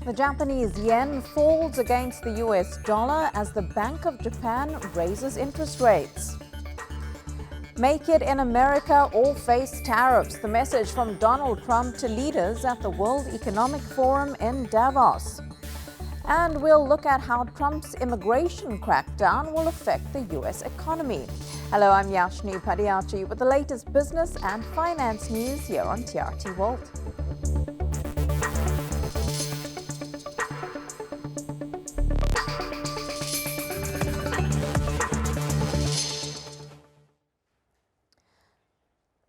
The Japanese yen falls against the US dollar as the Bank of Japan raises interest rates. Make it in America or face tariffs. The message from Donald Trump to leaders at the World Economic Forum in Davos. And we'll look at how Trump's immigration crackdown will affect the US economy. Hello, I'm Yashni Padiachi with the latest business and finance news here on TRT World.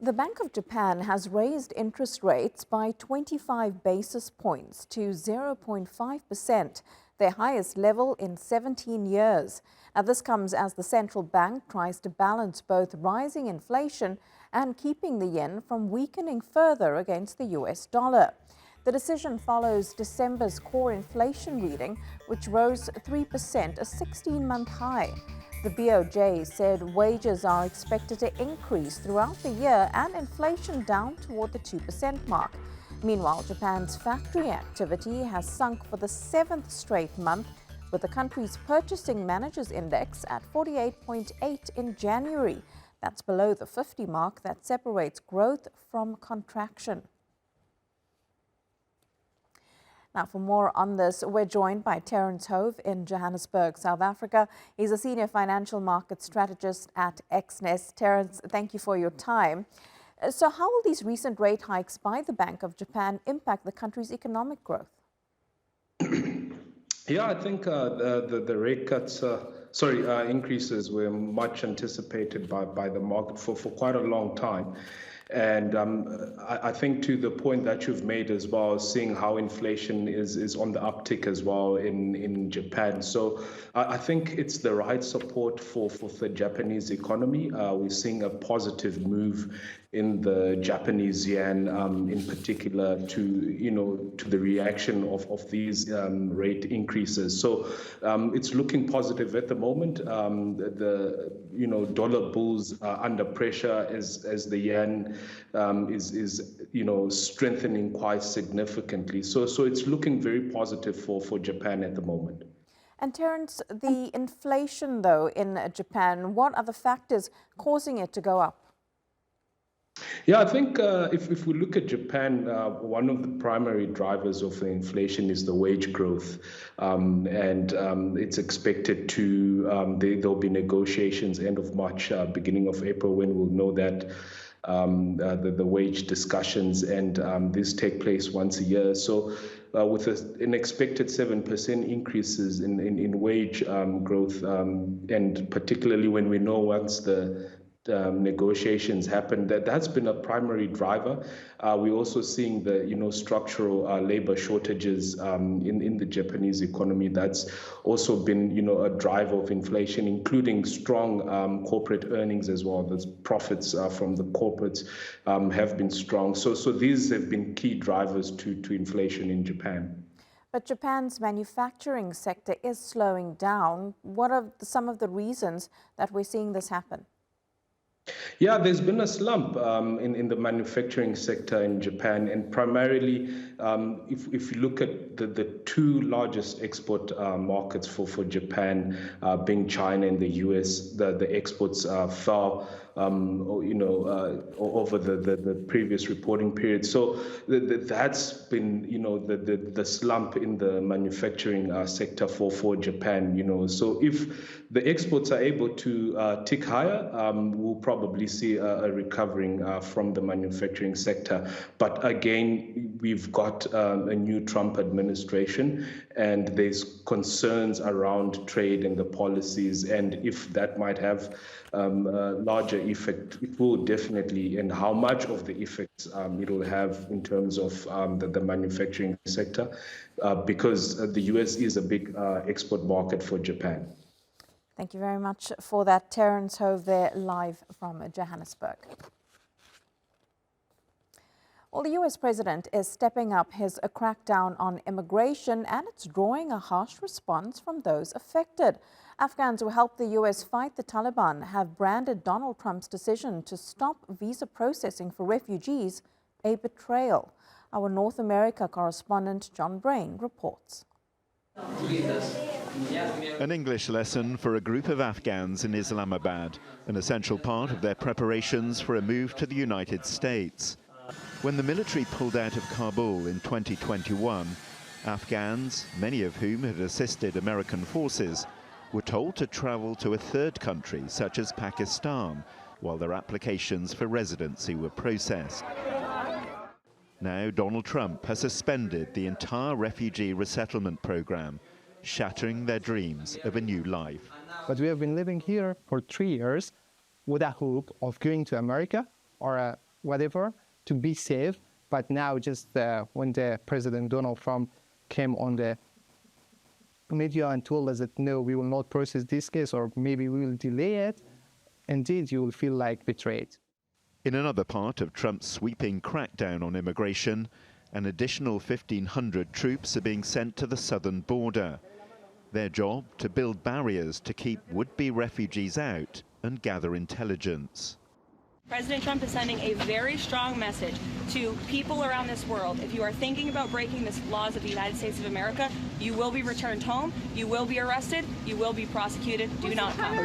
The Bank of Japan has raised interest rates by 25 basis points to 0.5%, their highest level in 17 years. Now, this comes as the central bank tries to balance both rising inflation and keeping the yen from weakening further against the US dollar. The decision follows December's core inflation reading, which rose 3%, a 16-month high. The BOJ said wages are expected to increase throughout the year and inflation down toward the 2% mark. Meanwhile, Japan's factory activity has sunk for the 7th straight month, with the country's Purchasing Managers Index at 48.8 in January. That's below the 50 mark that separates growth from contraction. Now, for more on this, we're joined by Terence Hove in Johannesburg, South Africa. He's a senior financial market strategist at Exness. Terence, thank you for your time. So how will these recent rate hikes by the Bank of Japan impact the country's economic growth? Yeah, I think the rate cuts, increases were much anticipated by the market for quite a long time. And I think to the point that you've made as well, seeing how inflation is on the uptick as well in Japan. So I think it's the right support for the Japanese economy. We're seeing a positive move in the Japanese yen, in particular to the reaction of these rate increases. So it's looking positive at the moment. The dollar bulls are under pressure as the yen is strengthening quite significantly. So it's looking very positive for Japan at the moment. And Terence, the inflation though in Japan, what are the factors causing it to go up? Yeah, I think if we look at Japan, one of the primary drivers of the inflation is the wage growth. And it's expected to, there'll be negotiations end of March, beginning of April, when we'll know that the wage discussions, and these take place once a year. So with an expected 7% increases in wage growth, and particularly when we know once the negotiations happen, that's been a primary driver. We're also seeing the structural labor shortages in the Japanese economy. That's also been a driver of inflation, including strong corporate earnings as well. The profits from the corporates have been strong. So these have been key drivers to inflation in Japan. But Japan's manufacturing sector is slowing down. What are some of the reasons that we're seeing this happen? Yeah, there's been a slump in the manufacturing sector in Japan, and primarily if you look at the two largest export markets for Japan, being China and the US, the exports fell over the previous reporting period. So that's been the slump in the manufacturing sector for Japan. So if the exports are able to tick higher, we'll probably see a recovering from the manufacturing sector. But again, we've got a new Trump administration, and there's concerns around trade and the policies, and if that might have a larger effect, it will definitely, and how much of the effects it will have in terms of the manufacturing sector, because the US is a big export market for Japan. Thank you very much for that, Terence Hove there live from Johannesburg. Well, the US president is stepping up his crackdown on immigration, and it's drawing a harsh response from those affected. Afghans who helped the US fight the Taliban have branded Donald Trump's decision to stop visa processing for refugees a betrayal. Our North America correspondent John Brain reports. An English lesson for a group of Afghans in Islamabad, an essential part of their preparations for a move to the United States. When the military pulled out of Kabul in 2021, Afghans, many of whom had assisted American forces, were told to travel to a third country such as Pakistan while their applications for residency were processed. Now Donald Trump has suspended the entire refugee resettlement program, shattering their dreams of a new life. But we have been living here for 3 years with a hope of going to America or whatever to be safe. But now just when the President Donald Trump came on the media and told us that no, we will not process this case or maybe we will delay it, indeed you will feel like betrayed. In another part of Trump's sweeping crackdown on immigration, an additional 1,500 troops are being sent to the southern border. Their job to build barriers to keep would-be refugees out and gather intelligence. President Trump is sending a very strong message to people around this world. If you are thinking about breaking the laws of the United States of America, you will be returned home, you will be arrested, you will be prosecuted. Do not come.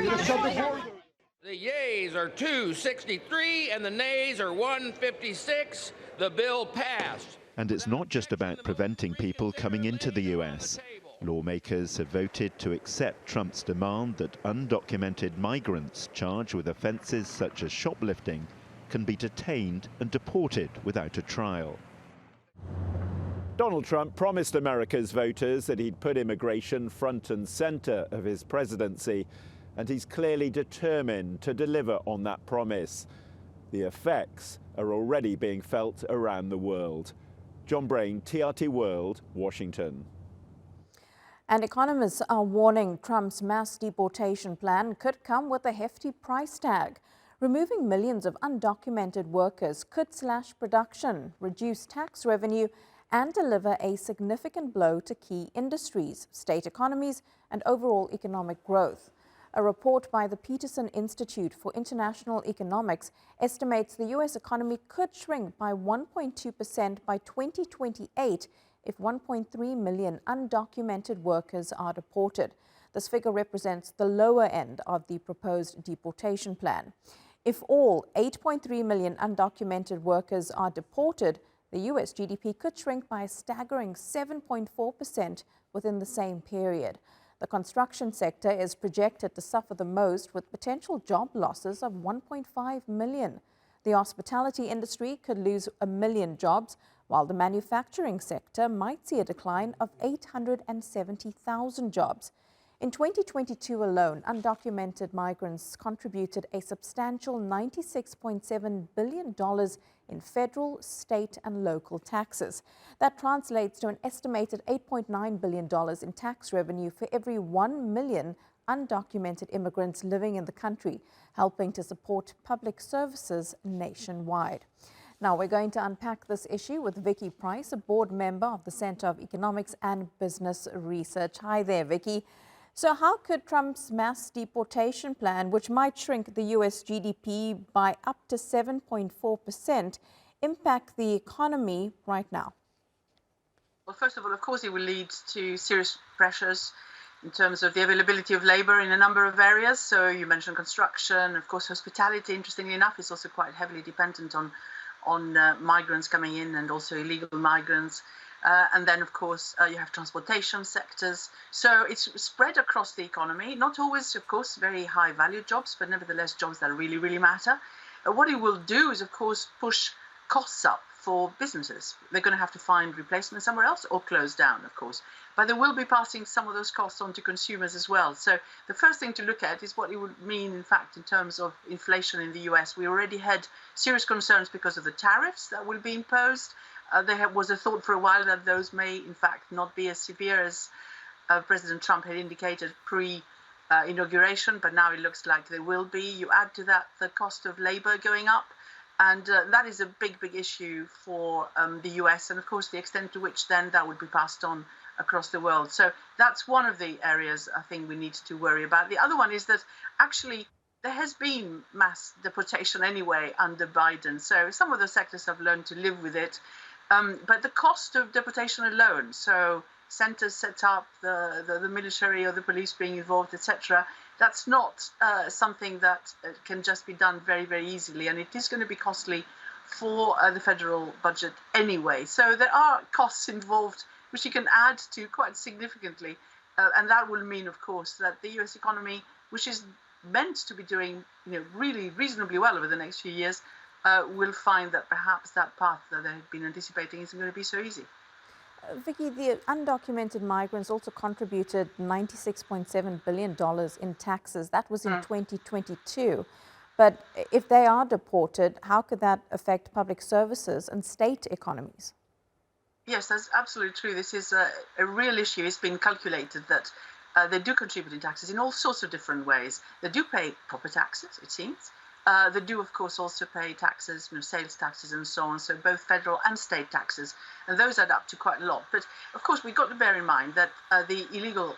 The yeas are 263 and the nays are 156. The bill passed. And it's not just about preventing people coming into the US. Lawmakers have voted to accept Trump's demand that undocumented migrants charged with offences such as shoplifting can be detained and deported without a trial. Donald Trump promised America's voters that he'd put immigration front and centre of his presidency, and he's clearly determined to deliver on that promise. The effects are already being felt around the world. John Brain, TRT World, Washington. And economists are warning Trump's mass deportation plan could come with a hefty price tag. Removing millions of undocumented workers could slash production, reduce tax revenue, and deliver a significant blow to key industries, state economies, and overall economic growth. A report by the Peterson Institute for International Economics estimates the U.S. economy could shrink by 1.2% by 2028 if 1.3 million undocumented workers are deported. This figure represents the lower end of the proposed deportation plan. If all 8.3 million undocumented workers are deported, the U.S. GDP could shrink by a staggering 7.4% within the same period. The construction sector is projected to suffer the most, with potential job losses of 1.5 million. The hospitality industry could lose 1 million jobs, while the manufacturing sector might see a decline of 870,000 jobs. In 2022 alone, undocumented migrants contributed a substantial $96.7 billion in federal, state, and local taxes. That translates to an estimated $8.9 billion in tax revenue for every 1 million undocumented immigrants living in the country, helping to support public services nationwide. Now, we're going to unpack this issue with Vicky Price, a board member of the Center of Economics and Business Research. Hi there, Vicky. So how could Trump's mass deportation plan, which might shrink the U.S. GDP by up to 7.4%, impact the economy right now? Well, first of all, of course, it will lead to serious pressures in terms of the availability of labor in a number of areas. So you mentioned construction, of course, hospitality, interestingly enough, is also quite heavily dependent on migrants coming in and also illegal migrants. And then, of course, you have transportation sectors. So it's spread across the economy, not always, of course, very high value jobs, but nevertheless jobs that really, really matter. What it will do is, of course, push costs up for businesses. They're going to have to find replacement somewhere else or close down, of course. But they will be passing some of those costs on to consumers as well. So the first thing to look at is what it would mean, in fact, in terms of inflation in the US. We already had serious concerns because of the tariffs that will be imposed. There was a thought for a while that those may, in fact, not be as severe as President Trump had indicated pre-inauguration, but now it looks like they will be. You add to that the cost of labor going up, and that is a big, big issue for the US, and of course the extent to which then that would be passed on across the world. So that's one of the areas I think we need to worry about. The other one is that actually there has been mass deportation anyway under Biden, so some of the sectors have learned to live with it. But the cost of deportation alone, so centres set up, the military or the police being involved, etc., that's not something that can just be done very, very easily. And it is going to be costly for the federal budget anyway. So there are costs involved which you can add to quite significantly. And that will mean, of course, that the US economy, which is meant to be doing really reasonably well over the next few years, will find that perhaps that path that they've been anticipating isn't going to be so easy. Vicky, the undocumented migrants also contributed $96.7 billion in taxes. That was in 2022. But if they are deported, how could that affect public services and state economies? Yes, that's absolutely true. This is a real issue. It's been calculated that they do contribute in taxes in all sorts of different ways. They do pay proper taxes, it seems. They do, of course, also pay taxes, sales taxes and so on, so both federal and state taxes, and those add up to quite a lot. But, of course, we've got to bear in mind that the illegal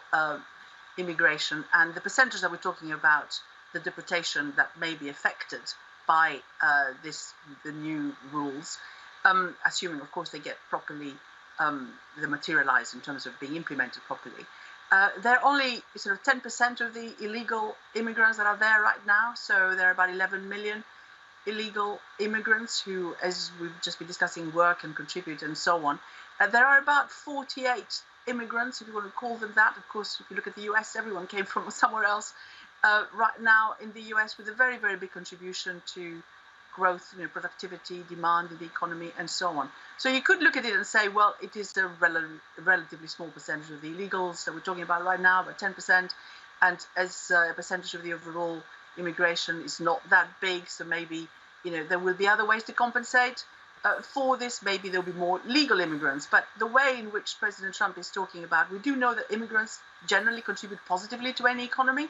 immigration and the percentage that we're talking about, the deportation that may be affected by the new rules, assuming, of course, they get properly, they materialize in terms of being implemented properly. They're only sort of 10% of the illegal immigrants that are there right now. So there are about 11 million illegal immigrants who, as we've just been discussing, work and contribute and so on. There are about 48 immigrants, if you want to call them that. Of course, if you look at the US, everyone came from somewhere else. Right now in the US, with a very, very big contribution to growth, productivity, demand in the economy, and so on. So you could look at it and say, well, it is a relatively small percentage of the illegals that we're talking about right now, about 10%. And as a percentage of the overall immigration is not that big, so maybe there will be other ways to compensate for this. Maybe there'll be more legal immigrants. But the way in which President Trump is talking about, we do know that immigrants generally contribute positively to any economy.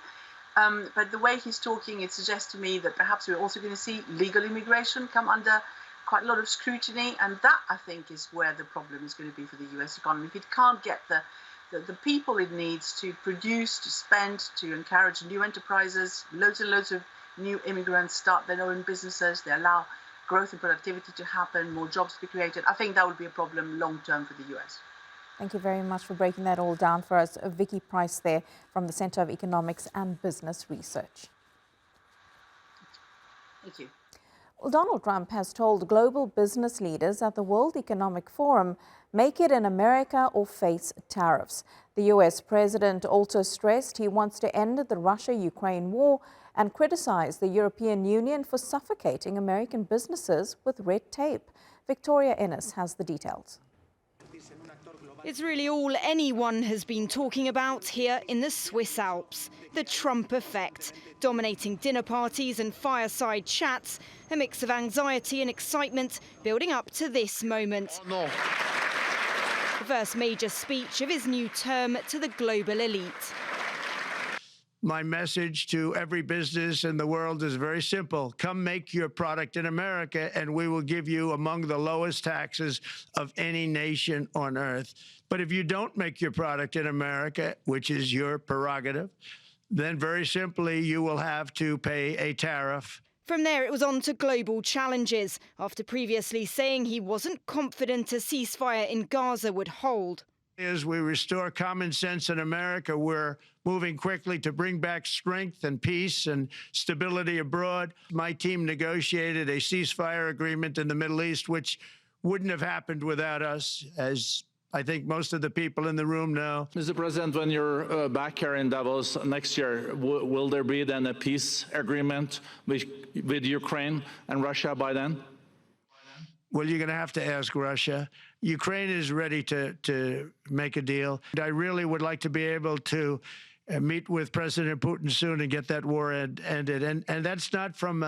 But the way he's talking, it suggests to me that perhaps we're also going to see legal immigration come under quite a lot of scrutiny. And that, I think, is where the problem is going to be for the US economy. If it can't get the people it needs to produce, to spend, to encourage new enterprises, loads and loads of new immigrants start their own businesses, they allow growth and productivity to happen, more jobs to be created, I think that would be a problem long term for the US. Thank you very much for breaking that all down for us. Vicky Price there from the Center of Economics and Business Research. Thank you. Well, Donald Trump has told global business leaders at the World Economic Forum, make it in America or face tariffs. The US president also stressed he wants to end the Russia-Ukraine war and criticized the European Union for suffocating American businesses with red tape. Victoria Ennis has the details. It's really all anyone has been talking about here in the Swiss Alps. The Trump effect, dominating dinner parties and fireside chats, a mix of anxiety and excitement building up to this moment. Oh, no. The first major speech of his new term to the global elite. My message to every business in the world is very simple. Come make your product in America, and we will give you among the lowest taxes of any nation on earth. But if you don't make your product in America, which is your prerogative, then very simply you will have to pay a tariff. From there, it was on to global challenges, after previously saying he wasn't confident a ceasefire in Gaza would hold. As we restore common sense in America, we're moving quickly to bring back strength and peace and stability abroad. My team negotiated a ceasefire agreement in the Middle East, which wouldn't have happened without us, as I think most of the people in the room know. Mr. President, when you're back here in Davos next year, will there be then a peace agreement with Ukraine and Russia by then? Well, you're going to have to ask Russia. Ukraine is ready to make a deal. I really would like to be able to meet with President Putin soon and get that war ended. And that's not from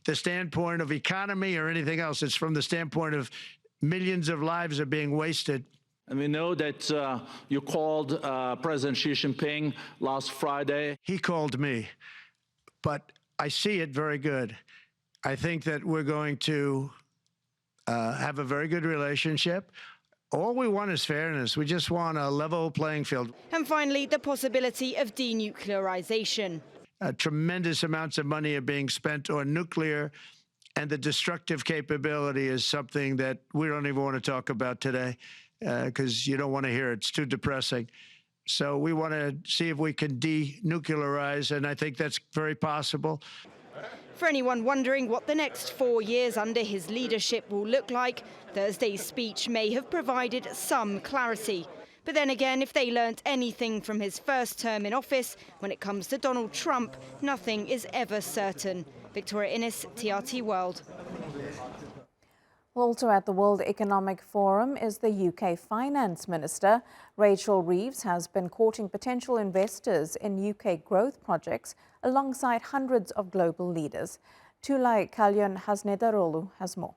the standpoint of economy or anything else. It's from the standpoint of millions of lives are being wasted. And we know that you called President Xi Jinping last Friday. He called me, but I see it very good. I think that we're going to have a very good relationship. All we want is fairness. We just want a level playing field. And finally, the possibility of denuclearization. Tremendous amounts of money are being spent on nuclear And the destructive capability is something that we don't even want to talk about today because you don't want to hear it. It's too depressing. So we want to see if we can denuclearize, and I think that's very possible. For anyone wondering what the next 4 years under his leadership will look like, Thursday's speech may have provided some clarity. But then again, if they learnt anything from his first term in office, when it comes to Donald Trump, nothing is ever certain. Victoria Innes, TRT World. Also at the World Economic Forum is the UK Finance Minister. Rachel Reeves has been courting potential investors in UK growth projects alongside hundreds of global leaders. Tulay Kalyon Hasnedarolu has more.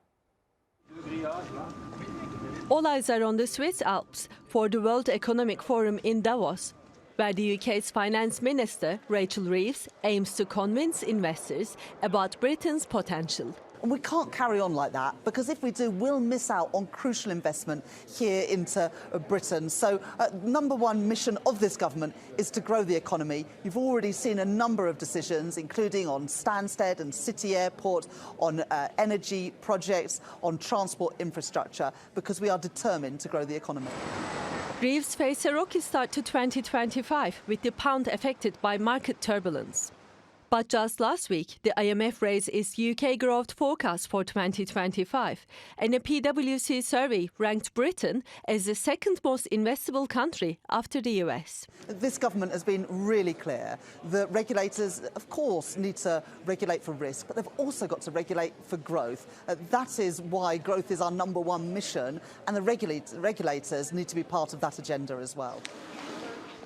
All eyes are on the Swiss Alps for the World Economic Forum in Davos, where the UK's Finance Minister, Rachel Reeves, aims to convince investors about Britain's potential. We can't carry on like that, because if we do, we'll miss out on crucial investment here into Britain. So number one mission of this government is to grow the economy. You've already seen a number of decisions, including on Stansted and City Airport, on energy projects, on transport infrastructure, because we are determined to grow the economy. Reeves faced a rocky start to 2025, with the pound affected by market turbulence. But just last week, the IMF raised its UK growth forecast for 2025, and a PwC survey ranked Britain as the second most investable country after the US. This government has been really clear that regulators, of course, need to regulate for risk, but they've also got to regulate for growth. That is why growth is our number one mission, and the regulators need to be part of that agenda as well.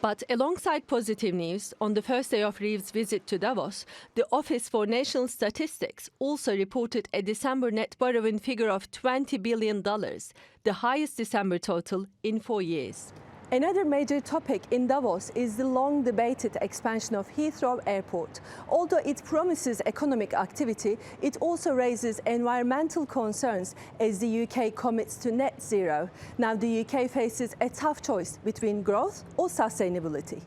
But alongside positive news, on the first day of Reeves' visit to Davos, the Office for National Statistics also reported a December net borrowing figure of $20 billion, the highest December total in 4 years. Another major topic in Davos is the long-debated expansion of Heathrow Airport. Although it promises economic activity, it also raises environmental concerns as the UK commits to net zero. Now the UK faces a tough choice between growth or sustainability.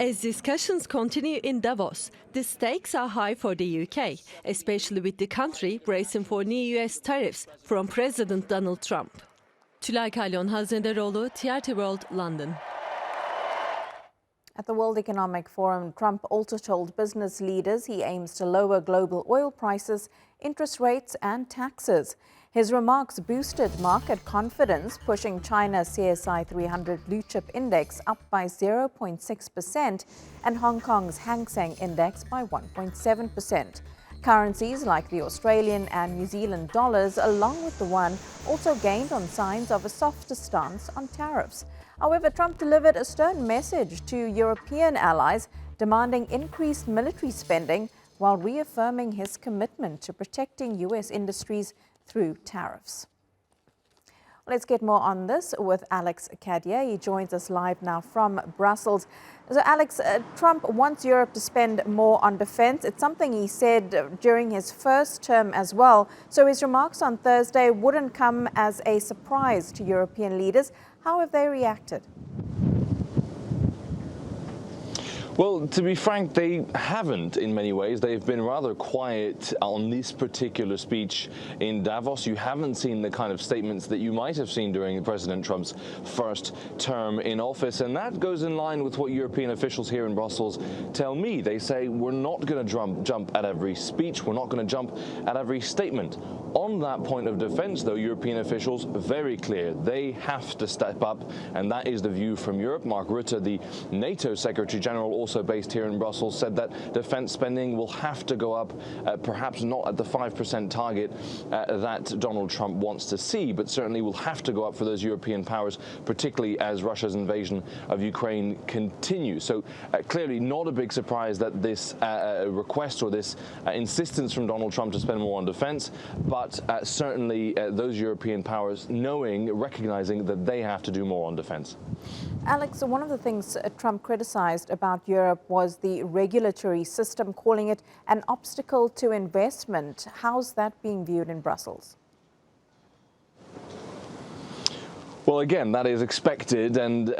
As discussions continue in Davos, the stakes are high for the UK, especially with the country bracing for new US tariffs from President Donald Trump. Tulay Kalyon Hasnedarolu, TRT World, London. At the World Economic Forum, Trump also told business leaders he aims to lower global oil prices, interest rates and taxes. His remarks boosted market confidence, pushing China's CSI 300 blue chip index up by 0.6% and Hong Kong's Hang Seng index by 1.7%. Currencies like the Australian and New Zealand dollars, along with the yuan, also gained on signs of a softer stance on tariffs. However, Trump delivered a stern message to European allies, demanding increased military spending while reaffirming his commitment to protecting US industries through tariffs. Let's get more on this with Alex Cadier. He joins us live now from Brussels. So Alex, Trump wants Europe to spend more on defense. It's something he said during his first term as well. So his remarks on Thursday wouldn't come as a surprise to European leaders. How have they reacted? Well, to be frank, they haven't in many ways. They've been rather quiet on this particular speech in Davos. You haven't seen the kind of statements that you might have seen during President Trump's first term in office. And that goes in line with what European officials here in Brussels tell me. They say we're not going to jump at every speech. We're not going to jump at every statement. On that point of defense, though, European officials very clear. They have to step up, and that is the view from Europe. Mark Rutte, the NATO Secretary General, also based here in Brussels, said that defense spending will have to go up, perhaps not at the 5% target that Donald Trump wants to see, but certainly will have to go up for those European powers, particularly as Russia's invasion of Ukraine continues. So clearly not a big surprise that this request or this insistence from Donald Trump to spend more on defense, but certainly those European powers recognizing that they have to do more on defense. Alex, one of the things Trump criticized about Europe was the regulatory system, calling it an obstacle to investment. How's that being viewed in Brussels? Well, again, that is expected, and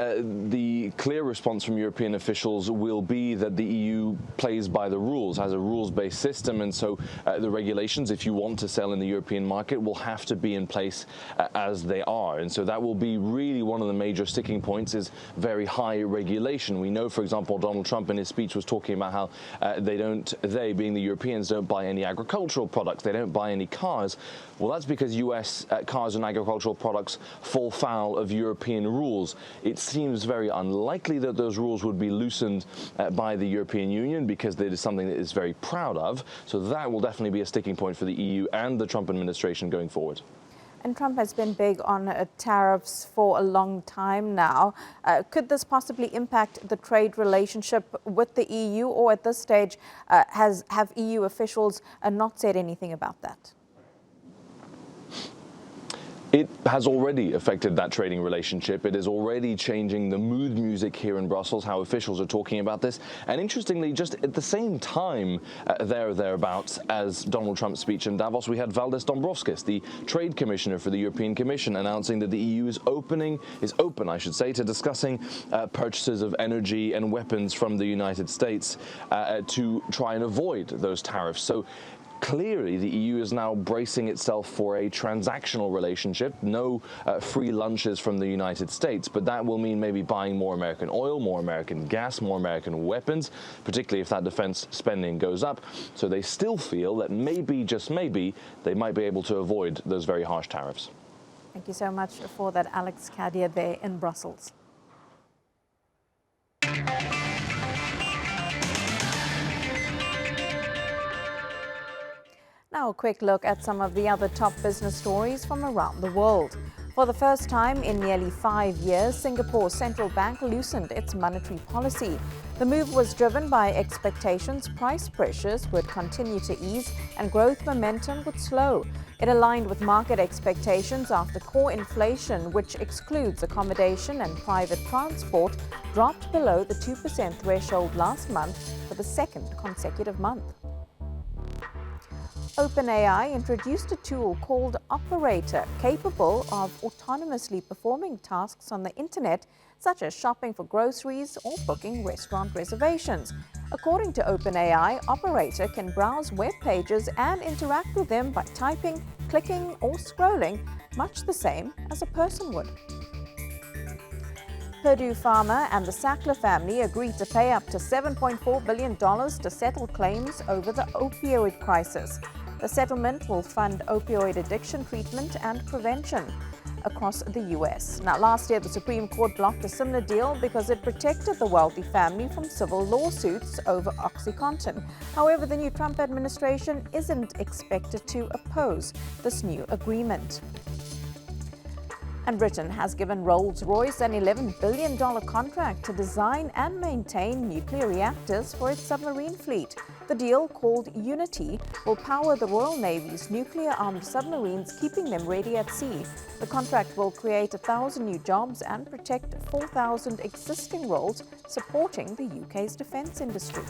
the clear response from European officials will be that the EU plays by the rules, has a rules-based system, and so the regulations, if you want to sell in the European market, will have to be in place as they are. And so that will be really one of the major sticking points, is very high regulation. We know, for example, Donald Trump in his speech was talking about how they, being the Europeans, don't buy any agricultural products, they don't buy any cars. Well, that's because US cars and agricultural products fall foul of European rules. It seems very unlikely that those rules would be loosened by the European Union, because it is something that is very proud of. So that will definitely be a sticking point for the EU and the Trump administration going forward. And Trump has been big on tariffs for a long time now. Could this possibly impact the trade relationship with the EU, or at this stage have EU officials not said anything about that? It has already affected that trading relationship. It is already changing the mood music here in Brussels, how officials are talking about this. And interestingly, just at the same time, thereabouts, as Donald Trump's speech in Davos, we had Valdis Dombrovskis, the trade commissioner for the European Commission, announcing that the EU is open, to discussing purchases of energy and weapons from the United States to try and avoid those tariffs. So clearly, the EU is now bracing itself for a transactional relationship, no free lunches from the United States, but that will mean maybe buying more American oil, more American gas, more American weapons, particularly if that defense spending goes up. So they still feel that maybe, just maybe, they might be able to avoid those very harsh tariffs. Thank you so much for that, Alex Kadia, there in Brussels. Now a quick look at some of the other top business stories from around the world. For the first time in nearly 5 years, Singapore's central bank loosened its monetary policy. The move was driven by expectations price pressures would continue to ease and growth momentum would slow. It aligned with market expectations after core inflation, which excludes accommodation and private transport, dropped below the 2% threshold last month for the second consecutive month. OpenAI introduced a tool called Operator, capable of autonomously performing tasks on the internet, such as shopping for groceries or booking restaurant reservations. According to OpenAI, Operator can browse web pages and interact with them by typing, clicking, or scrolling, much the same as a person would. Purdue Pharma and the Sackler family agreed to pay up to $7.4 billion to settle claims over the opioid crisis. The settlement will fund opioid addiction treatment and prevention across the U.S. Now, last year, the Supreme Court blocked a similar deal because it protected the wealthy family from civil lawsuits over OxyContin. However, the new Trump administration isn't expected to oppose this new agreement. And Britain has given Rolls-Royce an $11 billion contract to design and maintain nuclear reactors for its submarine fleet. The deal, called Unity, will power the Royal Navy's nuclear-armed submarines, keeping them ready at sea. The contract will create 1,000 new jobs and protect 4,000 existing roles, supporting the UK's defence industry.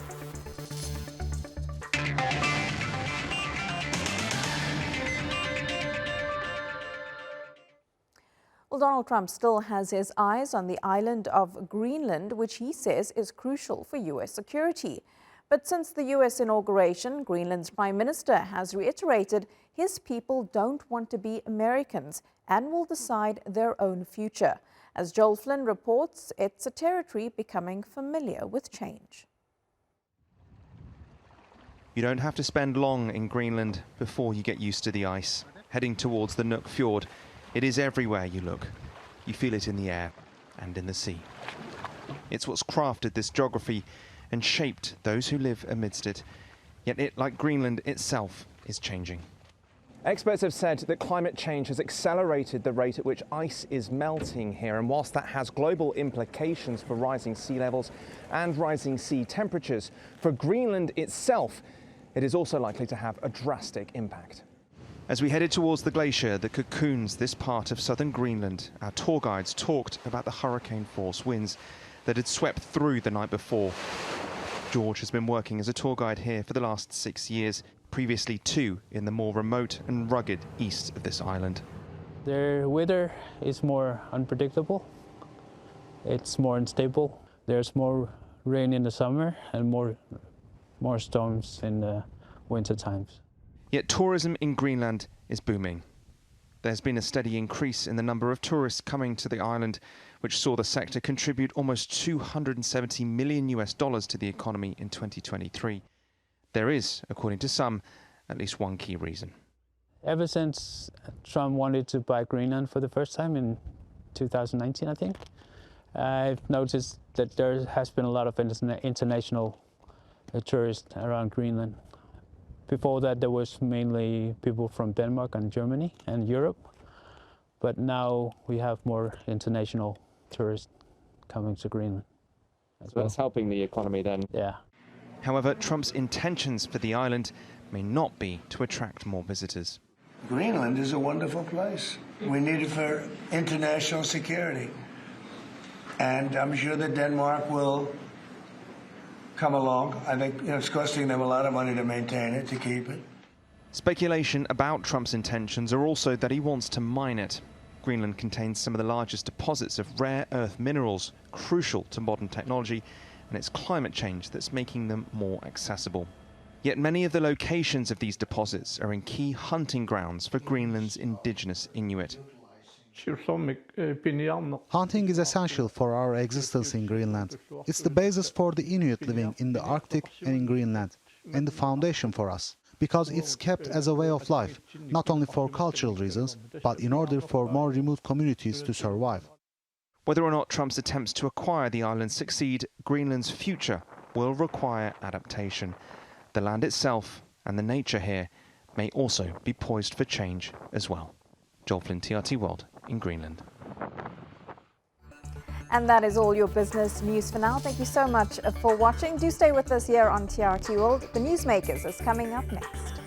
Well, Donald Trump still has his eyes on the island of Greenland, which he says is crucial for U.S. security. But since the U.S. inauguration, Greenland's Prime Minister has reiterated his people don't want to be Americans and will decide their own future. As Joel Flynn reports, it's a territory becoming familiar with change. You don't have to spend long in Greenland before you get used to the ice. Heading towards the Nook Fjord, it is everywhere you look. You feel it in the air and in the sea. It's what's crafted this geography and shaped those who live amidst it. Yet it, like Greenland itself, is changing. Experts have said that climate change has accelerated the rate at which ice is melting here, and whilst that has global implications for rising sea levels and rising sea temperatures, for Greenland itself, it is also likely to have a drastic impact. As we headed towards the glacier that cocoons this part of southern Greenland, our tour guides talked about the hurricane-force winds that had swept through the night before. George has been working as a tour guide here for the last 6 years, previously 2 in the more remote and rugged east of this island. Their weather is more unpredictable. It's more unstable. There's more rain in the summer and more storms in the winter times. Yet tourism in Greenland is booming. There's been a steady increase in the number of tourists coming to the island, which saw the sector contribute almost $270 million to the economy in 2023. There is, according to some, at least one key reason. Ever since Trump wanted to buy Greenland for the first time in 2019, I think, I've noticed that there has been a lot of international tourists around Greenland. Before that, there was mainly people from Denmark and Germany and Europe, but now we have more international tourists coming to Greenland. So that's helping the economy then? Yeah. However, Trump's intentions for the island may not be to attract more visitors. Greenland is a wonderful place. We need it for international security. And I'm sure that Denmark will come along. I think it's costing them a lot of money to maintain it, to keep it. Speculation about Trump's intentions are also that he wants to mine it. Greenland contains some of the largest deposits of rare earth minerals, crucial to modern technology, and it's climate change that's making them more accessible. Yet many of the locations of these deposits are in key hunting grounds for Greenland's indigenous Inuit. Hunting is essential for our existence in Greenland. It's the basis for the Inuit living in the Arctic and in Greenland, and the foundation for us, because it's kept as a way of life, not only for cultural reasons, but in order for more remote communities to survive. Whether or not Trump's attempts to acquire the island succeed, Greenland's future will require adaptation. The land itself and the nature here may also be poised for change as well. Joel Flynn, TRT World in Greenland. And that is all your business news for now. Thank you so much for watching. Do stay with us here on TRT World. The Newsmakers is coming up next.